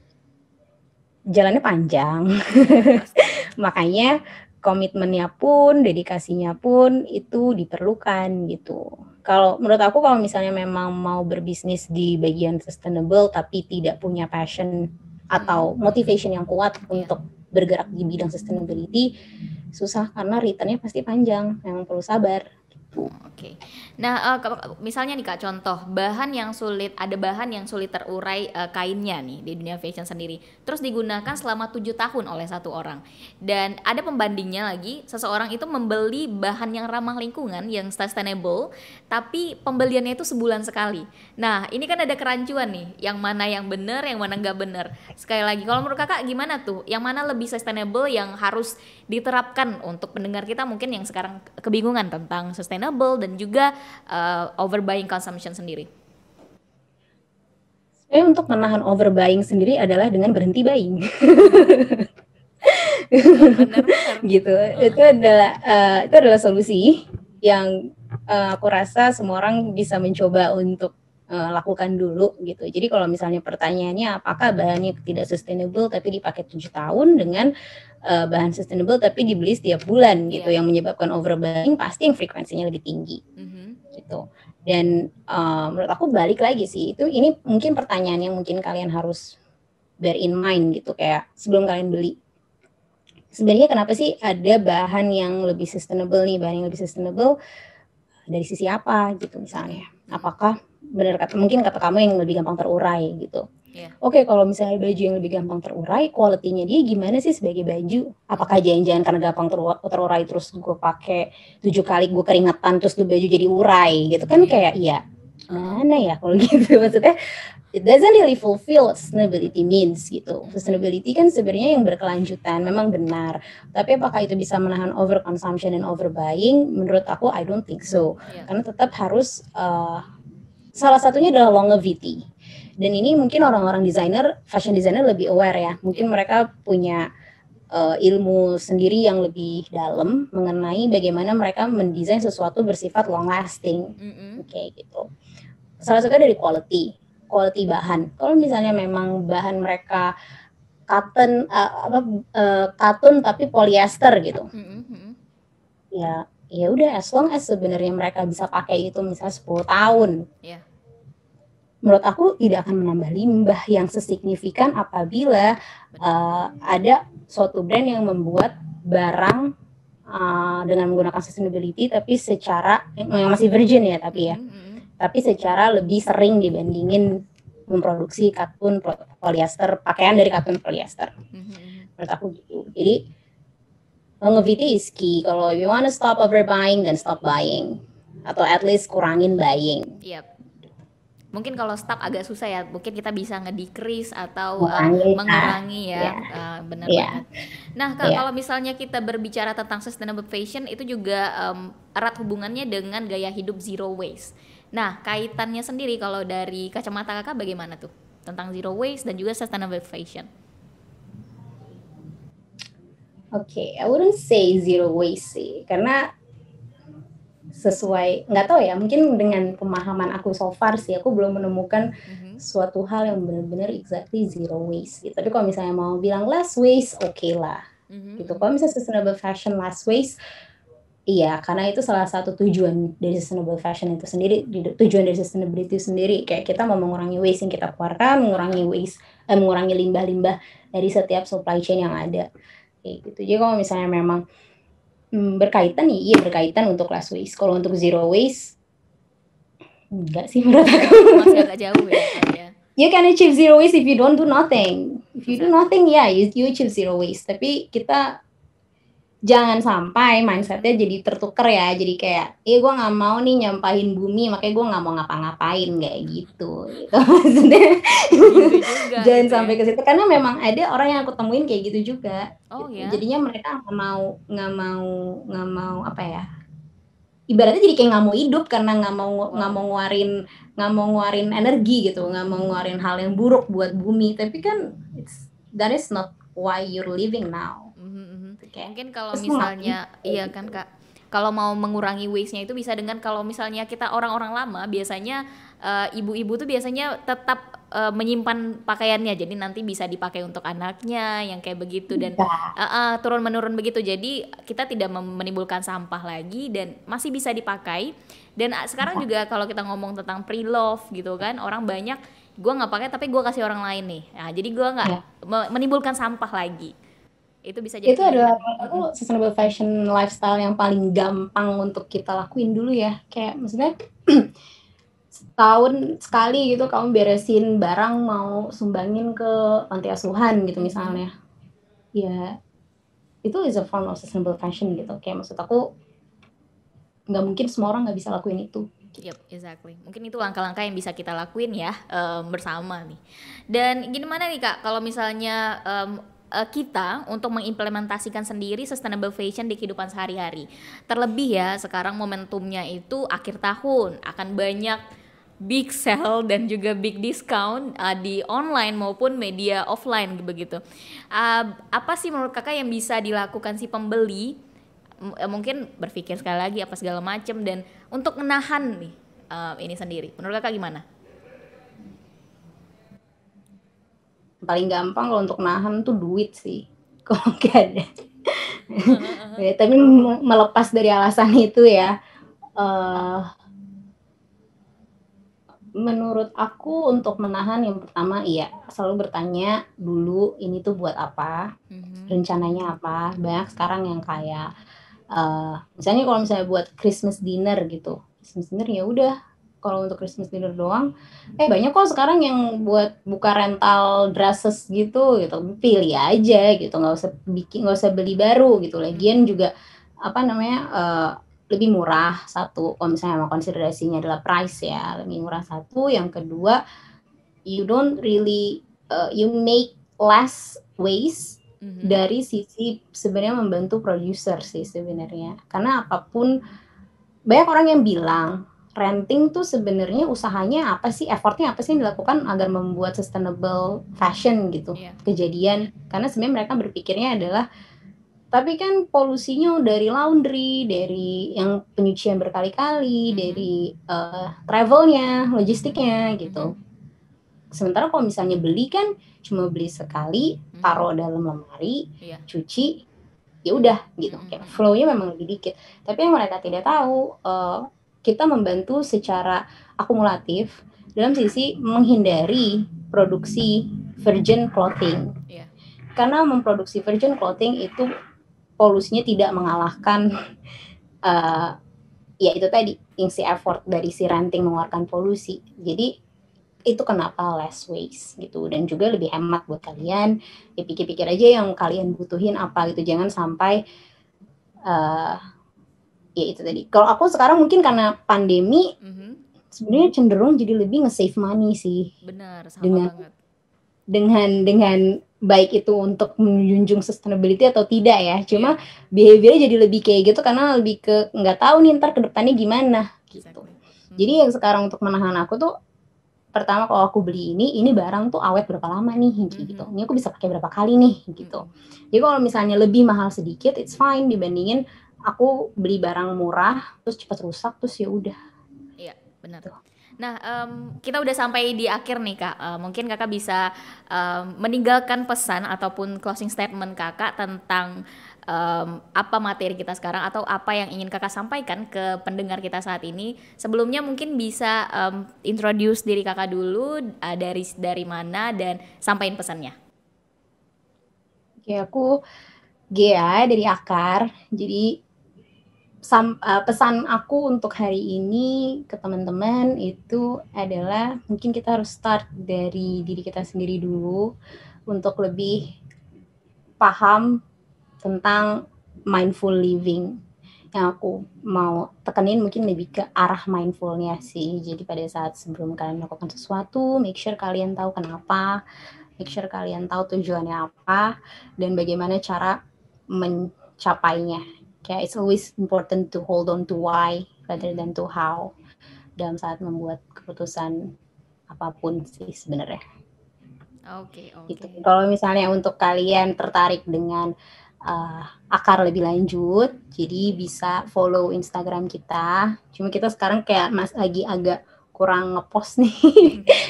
jalannya panjang. Makanya komitmennya pun, dedikasinya pun itu diperlukan gitu. kalau menurut aku kalau misalnya memang mau berbisnis di bagian sustainable tapi tidak punya passion atau motivation yang kuat untuk bergerak di bidang sustainability, susah karena returnnya pasti panjang, memang perlu sabar. Oke. Nah, misalnya nih Kak, contoh ada bahan yang sulit terurai kainnya nih di dunia fashion sendiri. Terus digunakan selama 7 tahun oleh satu orang. Dan ada pembandingnya lagi, seseorang itu membeli bahan yang ramah lingkungan, yang sustainable, tapi pembeliannya itu sebulan sekali. Nah, ini kan ada kerancuan nih, yang mana yang benar, yang mana nggak benar. Sekali lagi, kalau menurut Kakak gimana tuh? Yang mana lebih sustainable yang harus diterapkan untuk pendengar kita mungkin yang sekarang kebingungan tentang sustainable dan juga overbuying consumption sendiri? Untuk menahan overbuying sendiri adalah dengan berhenti buying. Benar-benar. Gitu. Itu adalah solusi yang aku rasa semua orang bisa mencoba untuk lakukan dulu gitu. Jadi kalau misalnya pertanyaannya apakah bahannya tidak sustainable tapi dipakai 7 tahun dengan bahan sustainable tapi dibeli setiap bulan gitu, yang menyebabkan overbuying, pasti yang frekuensinya lebih tinggi. Gitu. Dan menurut aku balik lagi sih, ini mungkin pertanyaan yang mungkin kalian harus bear in mind gitu, kayak sebelum kalian beli, sebenarnya kenapa sih ada bahan yang lebih sustainable nih, bahan yang lebih sustainable dari sisi apa gitu misalnya. Apakah benar mungkin kata kamu yang lebih gampang terurai gitu. Oke, kalau misalnya baju yang lebih gampang terurai, kualitinya dia gimana sih sebagai baju? Apakah jangan-jangan karena gampang terurai terus gue pakai 7 kali gue keringetan terus tuh baju jadi urai gitu kan, kayak iya mana ya kalau gitu. Maksudnya it doesn't really fulfill what sustainability means gitu. Sustainability kan sebenarnya yang berkelanjutan, memang benar. Tapi apakah itu bisa menahan overconsumption dan overbuying? Menurut aku I don't think so. Karena tetap harus salah satunya adalah longevity. Dan ini mungkin orang-orang fashion designer lebih aware ya. Mungkin mereka punya ilmu sendiri yang lebih dalam mengenai bagaimana mereka mendesain sesuatu bersifat long lasting. Kayak gitu. Salah satunya dari quality bahan. Kalau misalnya memang bahan mereka cotton tapi polyester gitu. Ya udah, as long as sebenarnya mereka bisa pakai itu misalnya 10 tahun. Menurut aku tidak akan menambah limbah yang sesignifikan apabila ada suatu brand yang membuat barang dengan menggunakan sustainability tapi secara yang masih virgin ya, tapi secara lebih sering dibandingin memproduksi katun polyester, pakaian dari katun polyester. Menurut aku gitu. Jadi longevity is key. Kalau you wanna stop overbuying, then stop buying, atau at least kurangin buying. Mungkin kalau stuck agak susah ya, mungkin kita bisa nge-decrease atau mengurangi ya. Benar banget. Nah Kak, kalau misalnya kita berbicara tentang sustainable fashion, itu juga erat hubungannya dengan gaya hidup zero waste. Nah kaitannya sendiri kalau dari kacamata Kakak bagaimana tuh tentang zero waste dan juga sustainable fashion? Oke, I wouldn't say zero waste sih, karena sesuai, nggak tahu ya, mungkin dengan pemahaman aku so far sih, aku belum menemukan suatu hal yang benar-benar exactly zero waste gitu. Tapi kalau misalnya mau bilang less waste, oke lah. Gitu. Kalau misalnya sustainable fashion less waste, iya, karena itu salah satu tujuan dari sustainable fashion itu sendiri, tujuan dari sustainability itu sendiri, kayak kita mau mengurangi waste yang kita keluarkan, mengurangi limbah-limbah dari setiap supply chain yang ada. Kayak gitu. Jadi kalau misalnya memang berkaitan, iya berkaitan untuk less waste. Kalau untuk zero waste, enggak sih menurut aku. Masih agak jauh ya. You can achieve zero waste if you don't do nothing. If you do nothing, you achieve zero waste. Tapi kita jangan sampai mindsetnya jadi tertukar ya. Jadi kayak, gue nggak mau nih nyampahin bumi, makanya gue nggak mau ngapa-ngapain kayak gitu. Maksudnya jangan sampai ke situ. Karena memang ada orang yang aku temuin kayak gitu juga. Jadinya mereka nggak mau apa ya? Ibaratnya jadi kayak nggak mau hidup karena nggak mau ngeluarin energi gitu, nggak mau ngeluarin hal yang buruk buat bumi. Tapi kan that is not why you're living now. Mungkin kalau misalnya iya kan Kak, kalau mau mengurangi waste-nya itu bisa dengan, kalau misalnya kita orang-orang lama biasanya ibu-ibu tuh biasanya tetap menyimpan pakaiannya, jadi nanti bisa dipakai untuk anaknya yang kayak begitu, dan Bisa. turun menurun begitu, jadi kita tidak menimbulkan sampah lagi dan masih bisa dipakai. Dan sekarang juga kalau kita ngomong tentang pre-love gitu kan, orang banyak, gue nggak pakai tapi gue kasih orang lain nih, nah jadi gue nggak Ya. menimbulkan sampah lagi. Itu bisa jadi Itu adalah pilihan. menurut aku sustainable fashion lifestyle yang paling gampang untuk kita lakuin dulu ya. Kayak maksudnya setahun sekali gitu kamu beresin barang mau sumbangin ke panti asuhan gitu misalnya. Ya, itu is a form of sustainable fashion gitu. Kayak maksud aku nggak mungkin semua orang nggak bisa lakuin itu. Yep, exactly. Mungkin itu langkah-langkah yang bisa kita lakuin ya bersama nih. Dan gimana nih Kak, kalau misalnya kita untuk mengimplementasikan sendiri sustainable fashion di kehidupan sehari-hari. Terlebih ya sekarang momentumnya itu akhir tahun, akan banyak big sale dan juga big discount di online maupun media offline begitu. Apa sih menurut Kakak yang bisa dilakukan si pembeli? Mungkin berpikir sekali lagi apa segala macam, dan untuk menahan nih ini sendiri, menurut Kakak gimana? Paling gampang kalau untuk nahan tuh duit sih. Kalau nggak ada. Ya, tapi melepas dari alasan itu ya, menurut aku untuk menahan yang pertama iya selalu bertanya dulu ini tuh buat apa, rencananya apa. Banyak sekarang yang kayak misalnya kalau misalnya buat Christmas dinner gitu, Christmas dinner ya udah kalau untuk Christmas dinner doang. Banyak kok sekarang yang buat buka rental dresses gitu, pilih aja gitu, nggak usah beli baru gitu. Lagian juga apa namanya lebih murah satu, kalau misalnya mau konsiderasinya adalah price ya, lebih murah satu. Yang kedua, you don't really you make less waste dari sisi sebenarnya membantu produser sih sebenarnya. Karena apapun, banyak orang yang bilang renting tuh sebenarnya usahanya apa sih, effortnya apa sih yang dilakukan agar membuat sustainable fashion gitu kejadian. Karena sebenarnya mereka berpikirnya adalah tapi kan polusinya dari laundry, dari yang penyucian berkali-kali, dari travelnya, logistiknya gitu. Sementara kalau misalnya beli kan cuma beli sekali, taruh dalam lemari, cuci, ya udah gitu. Kayak flow-nya memang lebih dikit. Tapi yang mereka tidak tahu, kita membantu secara akumulatif dalam sisi menghindari produksi virgin clothing. Karena memproduksi virgin clothing itu polusinya tidak mengalahkan ya itu tadi, si effort dari si renting mengeluarkan polusi. Jadi itu kenapa less waste gitu, dan juga lebih hemat buat kalian. Ya pikir-pikir aja yang kalian butuhin apa gitu, jangan sampai ya itu tadi. Kalau aku sekarang mungkin karena pandemi sebenarnya cenderung jadi lebih nge-save money sih. Benar, sama banget. Dengan baik itu untuk menjunjung sustainability atau tidak ya, cuma behaviornya jadi lebih kayak gitu karena lebih ke nggak tahu nih ntar kedepannya gimana gitu. Jadi yang sekarang untuk menahan aku tuh, pertama kalau aku beli ini barang tuh awet berapa lama nih gitu, ini aku bisa pakai berapa kali nih gitu. Jadi kalau misalnya lebih mahal sedikit it's fine dibandingin aku beli barang murah terus cepat rusak terus ya udah. Iya benar. Nah, kita udah sampai di akhir nih Kak. Mungkin Kakak bisa meninggalkan pesan ataupun closing statement Kakak tentang apa materi kita sekarang, atau apa yang ingin Kakak sampaikan ke pendengar kita saat ini. Sebelumnya mungkin bisa introduce diri Kakak dulu, dari mana dan sampaikan pesannya. Oke, aku Gea dari Akar. Jadi pesan aku untuk hari ini ke teman-teman itu adalah mungkin kita harus start dari diri kita sendiri dulu untuk lebih paham tentang mindful living. Yang aku mau tekenin mungkin lebih ke arah mindfulnya sih. Jadi pada saat sebelum kalian melakukan sesuatu, make sure kalian tahu kenapa, make sure kalian tahu tujuannya apa, dan bagaimana cara mencapainya. Kayak it's always important to hold on to why rather than to how dalam saat membuat keputusan apapun sih sebenarnya. Oke. Gitu. Kalau misalnya untuk kalian tertarik dengan akar lebih lanjut, jadi bisa follow Instagram kita. Cuma kita sekarang kayak lagi agak kurang ngepost nih.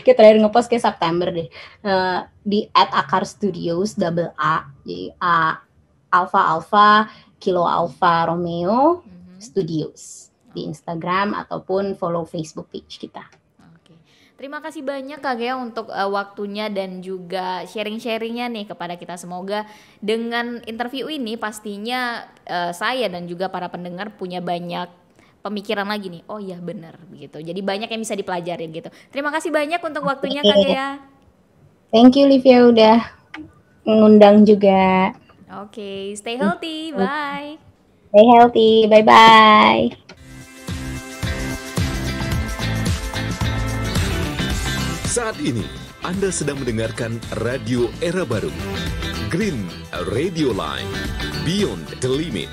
Kita terakhir ngepost kayak September deh. Di @akarstudios double A. Jadi Alpha Kilo Alpha Romeo Studios di Instagram ataupun follow Facebook page kita. Terima kasih banyak Kak Gea untuk waktunya dan juga sharing-sharingnya nih kepada kita. Semoga dengan interview ini pastinya saya dan juga para pendengar punya banyak pemikiran lagi nih. Oh iya benar begitu. Jadi banyak yang bisa dipelajari gitu. Terima kasih banyak untuk waktunya Kak Gea. Thank you Livia udah ngundang juga. Oke, stay healthy. Bye. Stay healthy. Bye-bye. Saat ini, Anda sedang mendengarkan Radio Era Baru, Green Radio Line, Beyond the Limit.